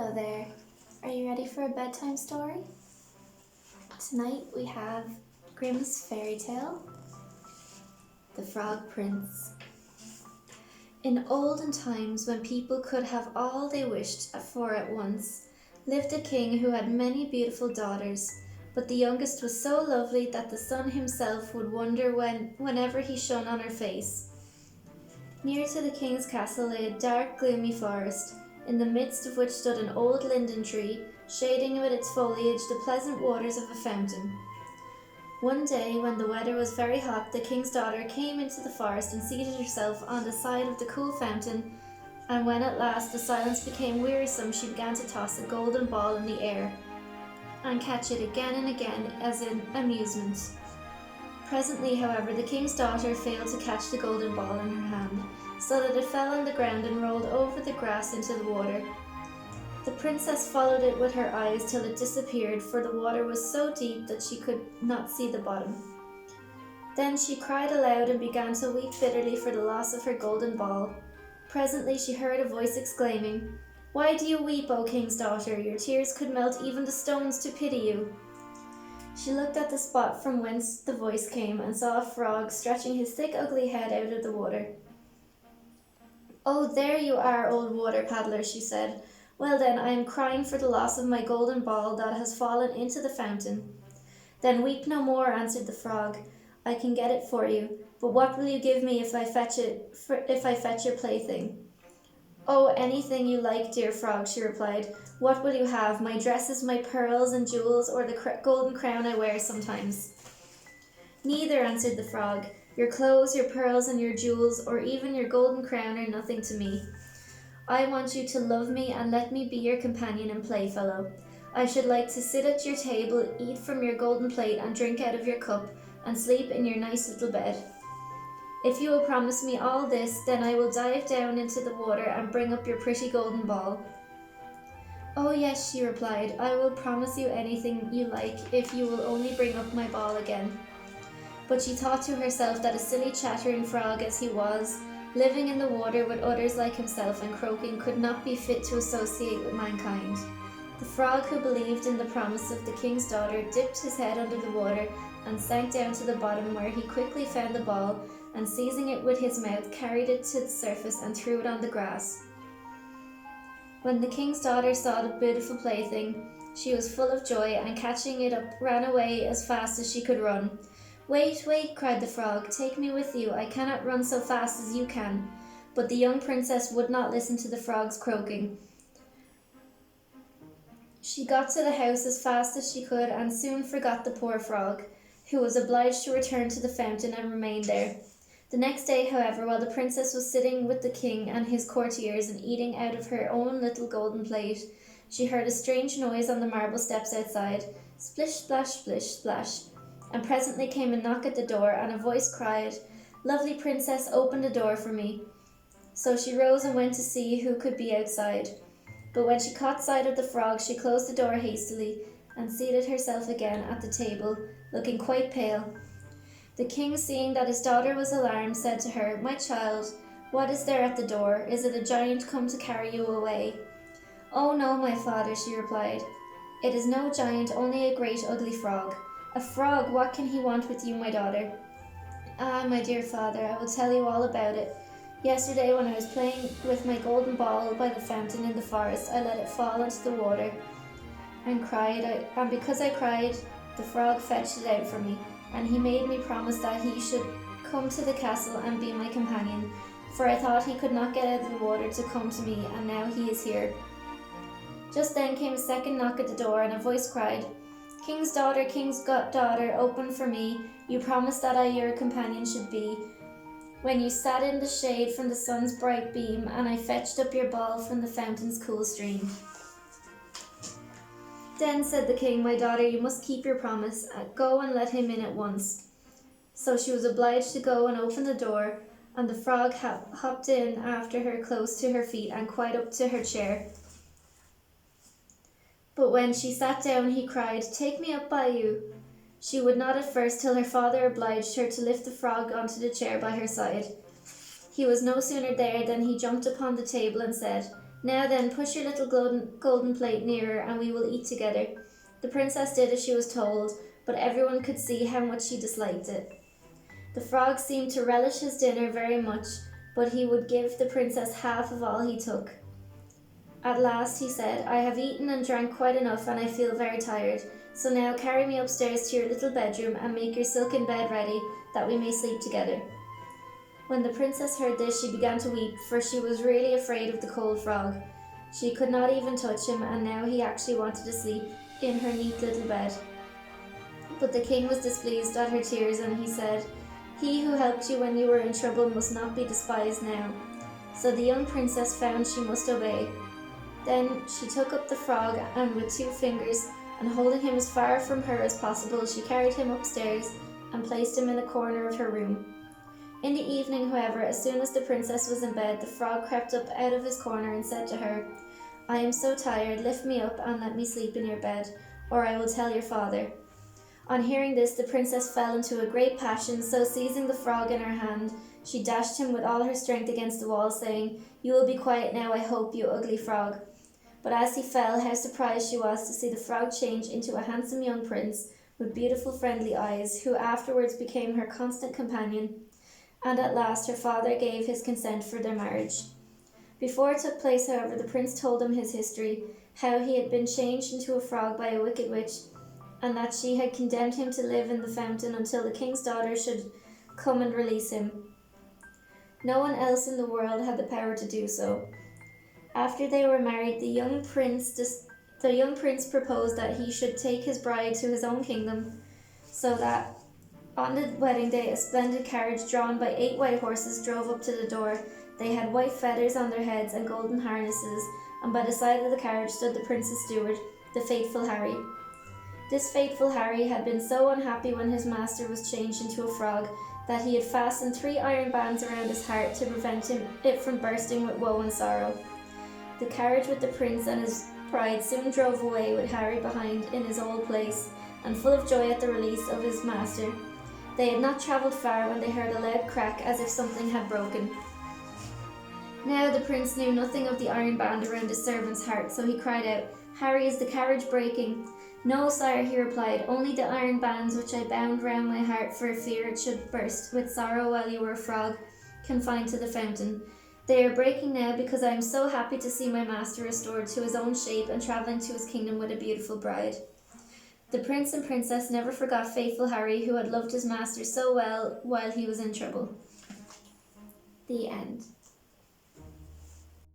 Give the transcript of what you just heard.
Hello there. Are you ready for a bedtime story? Tonight we have Grimm's fairy tale, The Frog Prince. In olden times, when people could have all they wished for at once, lived a king who had many beautiful daughters, but the youngest was so lovely that the sun himself would wonder whenever he shone on her face. Near to the king's castle lay a dark, gloomy forest, in the midst of which stood an old linden tree, shading with its foliage the pleasant waters of a fountain. One day, when the weather was very hot, the king's daughter came into the forest and seated herself on the side of the cool fountain, and when at last the silence became wearisome, she began to toss a golden ball in the air, and catch it again and again as in amusement. Presently, however, the king's daughter failed to catch the golden ball in her hand, so that it fell on the ground and rolled over the grass into the water. The princess followed it with her eyes till it disappeared, for the water was so deep that she could not see the bottom. Then she cried aloud and began to weep bitterly for the loss of her golden ball. Presently she heard a voice exclaiming, "Why do you weep, O king's daughter? Your tears could melt even the stones to pity you." She looked at the spot from whence the voice came and saw a frog stretching his thick ugly head out of the water. "Oh, there you are, old water paddler," she said. "Well then, I am crying for the loss of my golden ball that has fallen into the fountain." "Then weep no more," answered the frog. "I can get it for you, but what will you give me if I fetch your plaything?" "Oh, anything you like, dear frog," she replied. "What will you have, my dresses, my pearls and jewels, or the golden crown I wear sometimes?" "Neither," answered the frog. "Your clothes, your pearls and your jewels, or even your golden crown are nothing to me. I want you to love me and let me be your companion and playfellow. I should like to sit at your table, eat from your golden plate and drink out of your cup, and sleep in your nice little bed. If you will promise me all this, then I will dive down into the water and bring up your pretty golden ball." "Oh yes," she replied, "I will promise you anything you like if you will only bring up my ball again." But she thought to herself that a silly chattering frog as he was, living in the water with others like himself and croaking, could not be fit to associate with mankind. The frog, who believed in the promise of the king's daughter, dipped his head under the water and sank down to the bottom, where he quickly found the ball, and seizing it with his mouth, carried it to the surface and threw it on the grass. When the king's daughter saw the beautiful plaything, she was full of joy, and catching it up, ran away as fast as she could run. "Wait, wait," cried the frog, "take me with you. I cannot run so fast as you can." But the young princess would not listen to the frog's croaking. She got to the house as fast as she could, and soon forgot the poor frog, who was obliged to return to the fountain and remain there. The next day, however, while the princess was sitting with the king and his courtiers and eating out of her own little golden plate, she heard a strange noise on the marble steps outside, splish, splash, splish, splash, and presently came a knock at the door, and a voice cried, "Lovely princess, open the door for me." So she rose and went to see who could be outside. But when she caught sight of the frog, she closed the door hastily and seated herself again at the table, looking quite pale. The king, seeing that his daughter was alarmed, said to her, "My child, what is there at the door? Is it a giant come to carry you away?" "Oh no, my father," she replied. "It is no giant, only a great ugly frog." "A frog? What can he want with you, my daughter?" "Ah, my dear father, I will tell you all about it. Yesterday, when I was playing with my golden ball by the fountain in the forest, I let it fall into the water and and because I cried, the frog fetched it out for me, and he made me promise that he should come to the castle and be my companion, for I thought he could not get out of the water to come to me, and now he is here." Just then came a second knock at the door, and a voice cried, King's daughter, open for me. You promised that I your companion should be, when you sat in the shade from the sun's bright beam, and I fetched up your ball from the fountain's cool stream." "Then," said the king, "my daughter, you must keep your promise. Go and let him in at once." So she was obliged to go and open the door, and the frog hopped in after her close to her feet and quite up to her chair. But when she sat down, he cried, "Take me up by you." She would not at first, till her father obliged her to lift the frog onto the chair by her side. He was no sooner there than he jumped upon the table and said, Now then, push your little golden plate nearer and we will eat together." The princess did as she was told, but everyone could see how much she disliked it. The frog seemed to relish his dinner very much, but he would give the princess half of all he took. At last he said, "I have eaten and drank quite enough and I feel very tired, so now carry me upstairs to your little bedroom and make your silken bed ready that we may sleep together." When the princess heard this, she began to weep, for she was really afraid of the cold frog. She could not even touch him, and now he actually wanted to sleep in her neat little bed. But the king was displeased at her tears, and he said, "He who helped you when you were in trouble must not be despised now." So the young princess found she must obey. Then she took up the frog, and with 2 fingers, and holding him as far from her as possible, she carried him upstairs and placed him in a corner of her room. In the evening, however, as soon as the princess was in bed, the frog crept up out of his corner and said to her, "I am so tired, lift me up and let me sleep in your bed, or I will tell your father." On hearing this, the princess fell into a great passion, so seizing the frog in her hand, she dashed him with all her strength against the wall, saying, "You will be quiet now, I hope, you ugly frog." But as he fell, how surprised she was to see the frog change into a handsome young prince with beautiful friendly eyes, who afterwards became her constant companion, and at last her father gave his consent for their marriage. Before it took place, however, the prince told him his history, how he had been changed into a frog by a wicked witch, and that she had condemned him to live in the fountain until the king's daughter should come and release him. No one else in the world had the power to do so. After they were married, the young prince proposed that he should take his bride to his own kingdom, so that on the wedding day a splendid carriage drawn by 8 white horses drove up to the door. They had white feathers on their heads and golden harnesses, and by the side of the carriage stood the prince's steward, the faithful Harry. This faithful Harry had been so unhappy when his master was changed into a frog that he had fastened 3 iron bands around his heart to prevent it from bursting with woe and sorrow. The carriage with the prince and his bride soon drove away with Harry behind in his old place, and full of joy at the release of his master. They had not travelled far when they heard a loud crack as if something had broken. Now the prince knew nothing of the iron band around his servant's heart, so he cried out, "Harry, is the carriage breaking?" "No, sire," he replied, "only the iron bands which I bound round my heart for fear it should burst with sorrow while you were a frog, confined to the fountain. They are breaking now because I am so happy to see my master restored to his own shape and travelling to his kingdom with a beautiful bride." The prince and princess never forgot faithful Harry, who had loved his master so well while he was in trouble. The end.